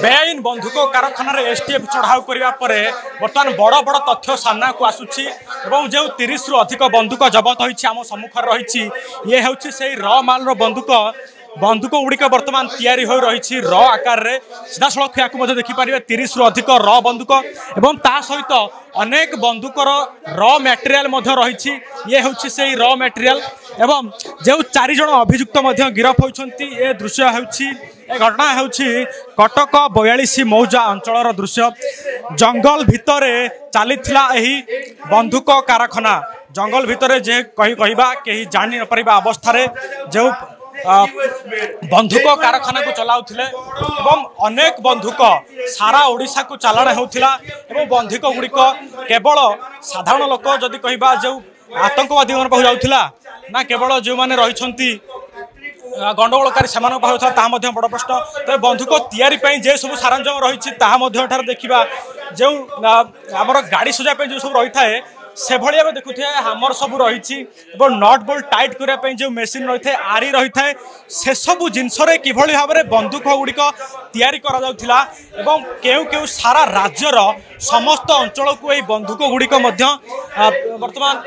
बेआईन बंधुक कारखाना एसटीएफ चढ़ाऊ करने बर्तमान बड़ बड़ तथ्य सामना को आसूची जो 30 रु अधिक बंधुक जबत होती आम सम्मुखर रही ये हूँ से र माल बंधुक बंधुक गुड़िक बर्तमान तैयारी हो रही र आकार रे सीधा सड़क या देखिपारे 30 रु अधिक र बंधुक एवं ता सहित अनेक बंधुकर र मटेरियल रही ये हूँ से र मटेरियल एवं जो 4 जन अभियुक्त गिरफ होती ये दृश्य ए घटना हूँ कटक 42 मौजा अंचल दृश्य जंगल भितर चली बंधुक कारखाना जंगल भितर जे कहवा कहीं जानी न पारिबा अवस्था जो बंधुक कारखाना को चलाउथिले एवं अनेक बंधुक सारा ओडिशा को चालाण होउथिला एवं बंधुक गुड़िक केवल साधारण लोक जदि कहबा जो आतंकवादी मन पाहु जाउथिला ना केवल जो माने रहिछंती गंडगोलकारी से बड़ प्रश्न तो बंधुक तैयारी जे सब सारंजम रही देखा जो आमर गाड़ी सजापी जो सब रही है से भाई आम देखुए हामर सब रही नट बोल्ट टाइट करने जो मेसीन रही है आरी रही है से सब जिनस किभली भाव में बंधुक गुड़िक तैयारी केउ सारा राज्यर समस्त अंचल को यही बंधुक गुड़िक बर्तमान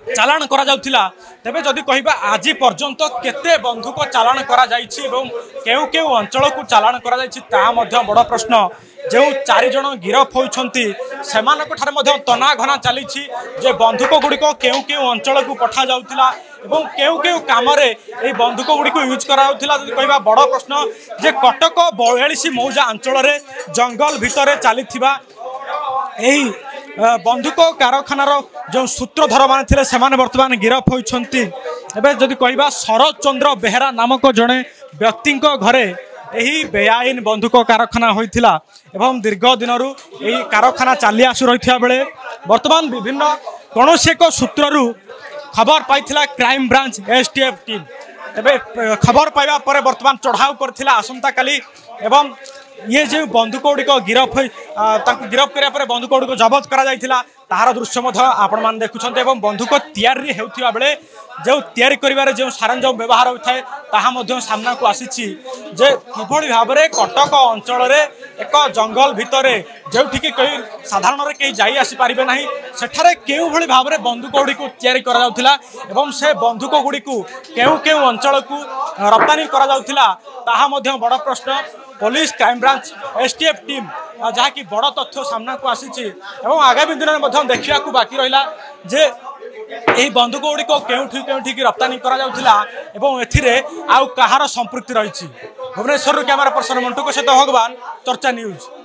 चालाण करा जाउथिला तेबे जदि कहबा आज पर्यंत केते बंधुक चालाण करा जाइछि एवं केउ केउ अंचल को चालाण करा जाइछि ता मध्य बड़ प्रश्न जो 4 जन गिरफ होइछंती सेमानक ठारे मध्य तना घना चलीछि जे बंधुक गुड़िक केउ केउ अंचल को पठा जाउथिला एवं केउ केउ काम रे ए बंधुक गुड़िक यूज करा जाउथिला जदि कहबा बड़ प्रश्न जे कटक 42 मौजा अंचल रे जंगल भितर चलीथिबा एही बंधुक कारखानार जो सूत्रधर माने से बर्तमान गिरफ होती जदि कहबा शरद चंद्र बेहेरा नामक जड़े व्यक्ति घरे यही बेआईन बंधुक कारखाना होइथिला एवं दीर्घ दिन यही कारखाना चली आसु रही बेले बर्तमान विभिन्न कौन एक सूत्रु खबर पाई क्राइम ब्रांच एसटीएफ टीम तेबे खबर पाइबा परे बर्तमान चढ़ाऊ करथिला आसंता काली एवं ये जो बंधुक गुड़िक गिरफ गिरफ कराया बंधुक गुड़िक जबत करा तार दृश्य आपण मैंने देखुं एवं बंधुक तैयारी होता बेले जो तैयारी करिवारे जो सारंजम व्यवहार होता है ताहा सामना को आसी जे किभली भाव में कटक अंचल एक जंगल भितर जो कहीं साधारण कहीं जाई आसी पारिबे नाही सेठारे केउ भली भाव में बंधुक गुड़ी को तैयारी करा जाउथिला एवं से बंधुक गुड़ी को केउ केउ अंचल को रप्तानी करा जाउथिला ताहा मध्य बड़ प्रश्न police crime branch STF team जहाँकि बड़ तथ्य सामना को आसी आगामी दिन में देखा बाकी रहा जे यही बंधुक गुड़िक केउठी रप्तानी करा जाउथिला एवं एथिरे आउ कहार संपृक्ति रही भुवनेश्वर कैमरा पर्सन मंटू सहित भगवान चर्चा न्यूज।